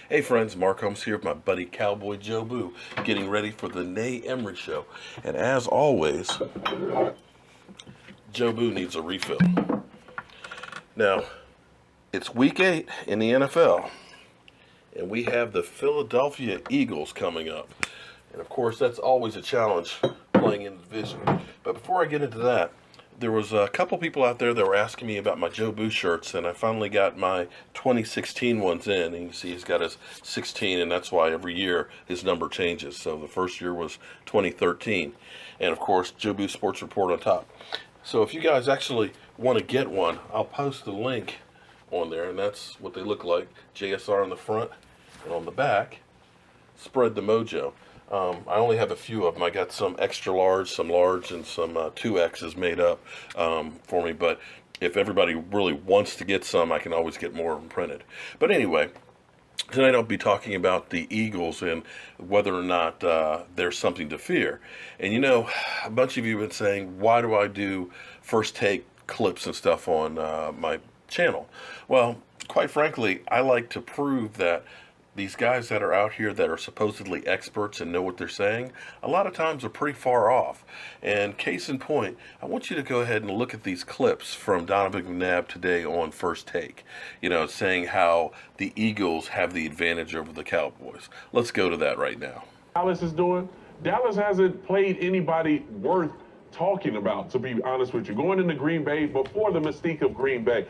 Hey friends, Mark Holmes here with my buddy Cowboy Joe Boo, getting ready for the Nay Emery Show. And as always, Joe Boo needs a refill. Now, it's week 8 in the NFL, and we have the Philadelphia Eagles coming up. And of course, that's always a challenge playing in the division. But before I get into that, there was a couple people out there that were asking me about my Joe Boo shirts, and I finally got my 2016 ones in. And you can see he's got his 16, and that's why every year his number changes. So the first year was 2013. And of course, Joe Boo Sports Report on top. So if you guys actually want to get one, I'll post the link on there, and that's what they look like. JSR on the front, and on the back, Spread the Mojo. I only have a few of them. I got some extra large, some large, and some 2Xs made up for me. But if everybody really wants to get some, I can always get more of them printed. But anyway, tonight I'll be talking about the Eagles and whether or not there's something to fear. And you know, a bunch of you have been saying, why do I do first take clips and stuff on my channel? Well, quite frankly, I like to prove that these guys that are out here that are supposedly experts and know what they're saying, a lot of times are pretty far off. And case in point, I want you to go ahead and look at these clips from Donovan McNabb today on First Take, you know, saying how the Eagles have the advantage over the Cowboys. Let's go to that right now. Dallas is doing. Dallas hasn't played anybody worth talking about, to be honest with you. Going into Green Bay, before the mystique of Green Bay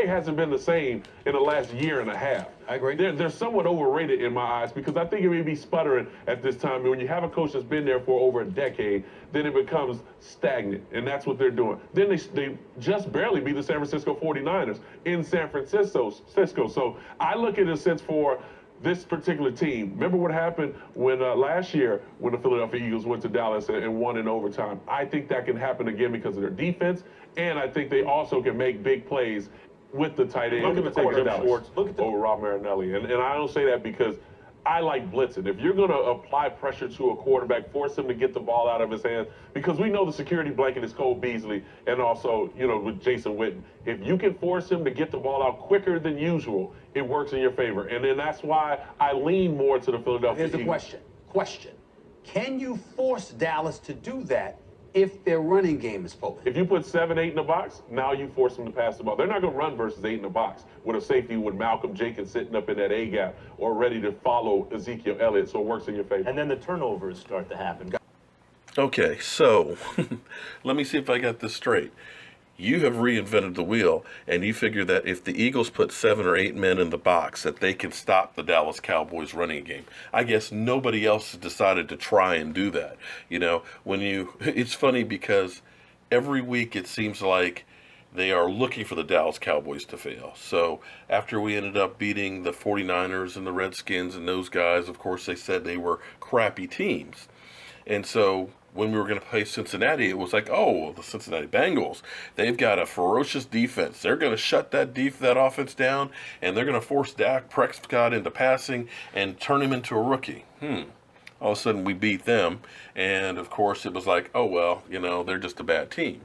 hasn't been the same in the last year and a half. I agree. They're somewhat overrated in my eyes because I think it may be sputtering at this time. When you have a coach that's been there for over a decade, then it becomes stagnant, and that's what they're doing. Then they just barely beat the San Francisco 49ers in San Francisco. So I look at it in a sense for this particular team. Remember what happened when last year when the Philadelphia Eagles went to Dallas and won in overtime? I think that can happen again because of their defense, and I think they also can make big plays with the tight end. Look at the quarterback. Schwartz over Rob Marinelli. And I don't say that because I like blitzing. If you're going to apply pressure to a quarterback, force him to get the ball out of his hands, because we know the security blanket is Cole Beasley and also, you know, with Jason Witten. If you can force him to get the ball out quicker than usual, it works in your favor. And then that's why I lean more to the Philadelphia Here's the Eagles. question. Can you force Dallas to do that if their running game is potent? If you put 7-8 in the box, now you force them to pass the ball. They're not going to run versus 8 in the box with a safety with Malcolm Jenkins sitting up in that A gap or ready to follow Ezekiel Elliott, so it works in your favor. And then the turnovers start to happen. Okay, so let me see if I got this straight. You have reinvented the wheel, and you figure that if the Eagles put 7 or 8 men in the box, that they can stop the Dallas Cowboys running game. I guess nobody else has decided to try and do that. You know, it's funny because every week it seems like they are looking for the Dallas Cowboys to fail. So after we ended up beating the 49ers and the Redskins and those guys, of course, they said they were crappy teams. And so when we were going to play Cincinnati, it was like, oh, the Cincinnati Bengals, they've got a ferocious defense. They're going to shut that offense down, and they're going to force Dak Prescott into passing and turn him into a rookie. All of a sudden, we beat them, and of course, it was like, oh, well, you know, they're just a bad team.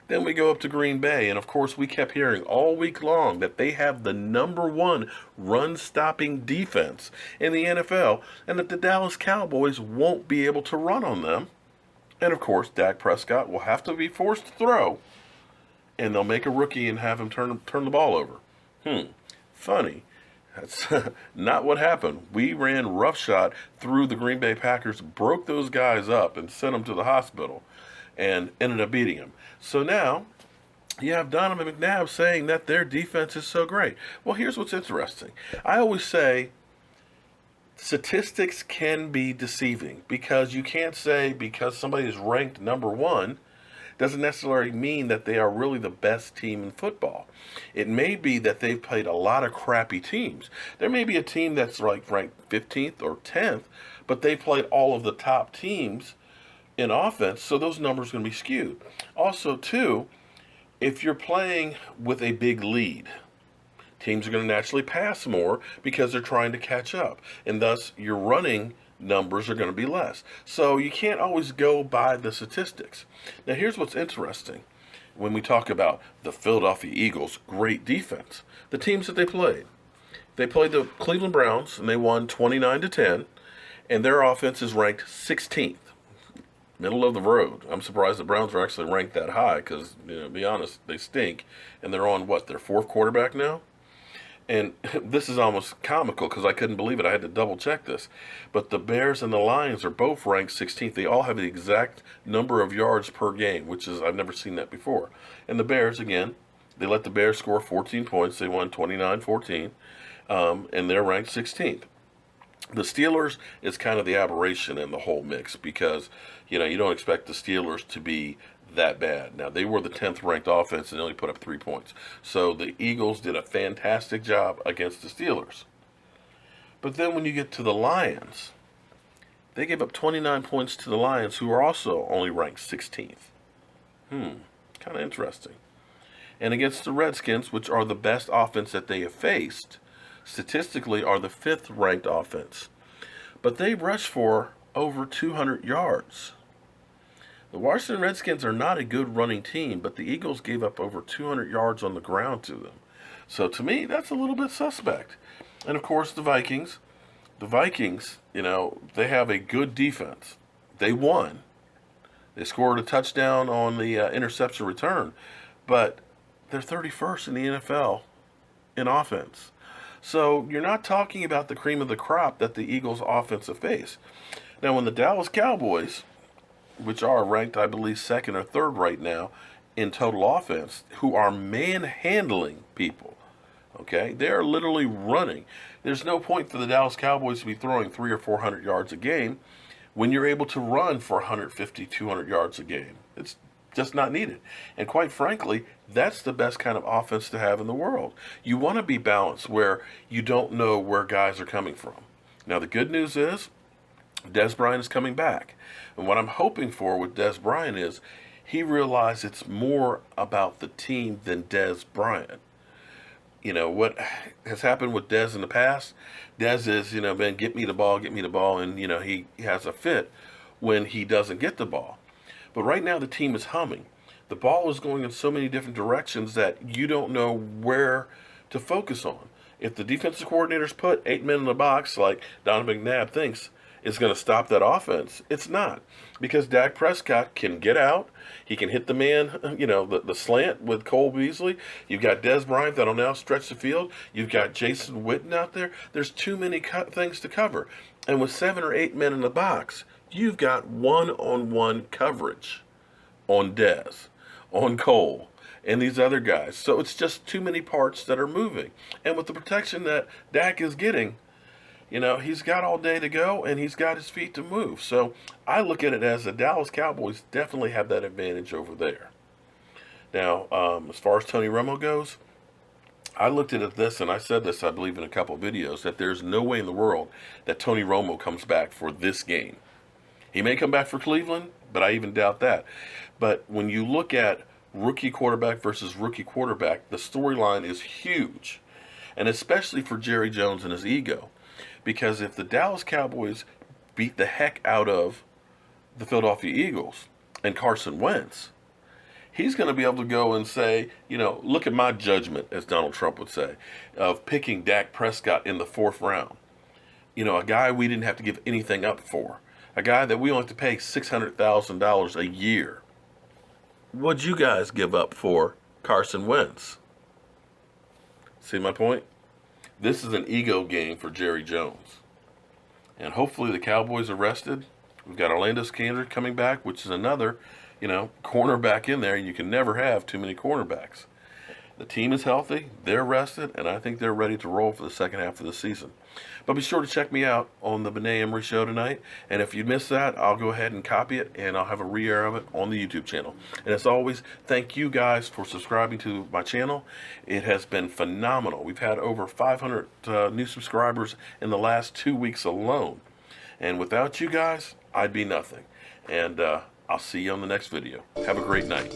Then we go up to Green Bay, and of course, we kept hearing all week long that they have the #1 run-stopping defense in the NFL, and that the Dallas Cowboys won't be able to run on them. And of course, Dak Prescott will have to be forced to throw, and they'll make a rookie and have him turn the ball over. Funny. That's not what happened. We ran roughshod through the Green Bay Packers, broke those guys up, and sent them to the hospital, and ended up beating them. So now, you have Donovan McNabb saying that their defense is so great. Well, here's what's interesting. I always say statistics can be deceiving because you can't say because somebody is ranked #1 doesn't necessarily mean that they are really the best team in football. It may be that they've played a lot of crappy teams. There may be a team that's like ranked 15th or 10th, but they played all of the top teams in offense, so those numbers are going to be skewed. Also, too, if you're playing with a big lead, teams are going to naturally pass more because they're trying to catch up, and thus your running numbers are going to be less. So you can't always go by the statistics. Now, here's what's interesting. When we talk about the Philadelphia Eagles' great defense, the teams that they played, They played the Cleveland Browns, and they won 29-10, and their offense is ranked 16th. Middle of the road. I'm surprised the Browns are actually ranked that high because, to be honest, they stink. And they're on, what, their fourth quarterback now? And this is almost comical because I couldn't believe it. I had to double check this. But the Bears and the Lions are both ranked 16th. They all have the exact number of yards per game, which is, I've never seen that before. And the Bears, again, they let the Bears score 14 points. They won 29-14, and they're ranked 16th. The Steelers is kind of the aberration in the whole mix because, you don't expect the Steelers to be that bad. Now, they were the 10th ranked offense and they only put up 3 points. So the Eagles did a fantastic job against the Steelers. But then when you get to the Lions, they gave up 29 points to the Lions, who are also only ranked 16th. Kind of interesting. And against the Redskins, which are the best offense that they have faced, statistically are the 5th ranked offense. But they rushed for over 200 yards. The Washington Redskins are not a good running team, but the Eagles gave up over 200 yards on the ground to them. So to me, that's a little bit suspect. And of course, the Vikings. The Vikings, they have a good defense. They won. They scored a touchdown on the interception return. But they're 31st in the NFL in offense. So you're not talking about the cream of the crop that the Eagles offense face. Now, when the Dallas Cowboys, which are ranked, I believe, 2nd or 3rd right now in total offense, who are manhandling people, okay? They are literally running. There's no point for the Dallas Cowboys to be throwing 300 or 400 yards a game when you're able to run for 150, 200 yards a game. It's just not needed. And quite frankly, that's the best kind of offense to have in the world. You want to be balanced where you don't know where guys are coming from. Now, the good news is Dez Bryant is coming back. And what I'm hoping for with Dez Bryant is he realized it's more about the team than Dez Bryant. What has happened with Dez in the past, Dez is, man, get me the ball, and, he has a fit when he doesn't get the ball. But right now the team is humming. The ball is going in so many different directions that you don't know where to focus on. If the defensive coordinators put 8 men in the box like Donovan McNabb thinks is going to stop that offense, it's not. Because Dak Prescott can get out. He can hit the man, the slant with Cole Beasley. You've got Dez Bryant that'll now stretch the field. You've got Jason Witten out there. There's too many things to cover. And with 7 or 8 men in the box, you've got one-on-one coverage on Dez, on Cole, and these other guys. So it's just too many parts that are moving. And with the protection that Dak is getting, he's got all day to go, and he's got his feet to move. So I look at it as the Dallas Cowboys definitely have that advantage over there. Now, as far as Tony Romo goes, I looked at this, and I said this, I believe, in a couple of videos, that there's no way in the world that Tony Romo comes back for this game. He may come back for Cleveland, but I even doubt that. But when you look at rookie quarterback versus rookie quarterback, the storyline is huge. And especially for Jerry Jones and his ego. Because if the Dallas Cowboys beat the heck out of the Philadelphia Eagles and Carson Wentz, he's going to be able to go and say, look at my judgment, as Donald Trump would say, of picking Dak Prescott in the 4th round. A guy we didn't have to give anything up for. A guy that we only have to pay $600,000 a year. What'd you guys give up for Carson Wentz? See my point? This is an ego game for Jerry Jones. And hopefully the Cowboys are rested. We've got Orlando Scandrick coming back, which is another, cornerback in there. You can never have too many cornerbacks. The team is healthy, they're rested, and I think they're ready to roll for the second half of the season. But be sure to check me out on the Benet Emery Show tonight. And if you missed that, I'll go ahead and copy it, and I'll have a re-air of it on the YouTube channel. And as always, thank you guys for subscribing to my channel. It has been phenomenal. We've had over 500 new subscribers in the last 2 weeks alone. And without you guys, I'd be nothing. And I'll see you on the next video. Have a great night.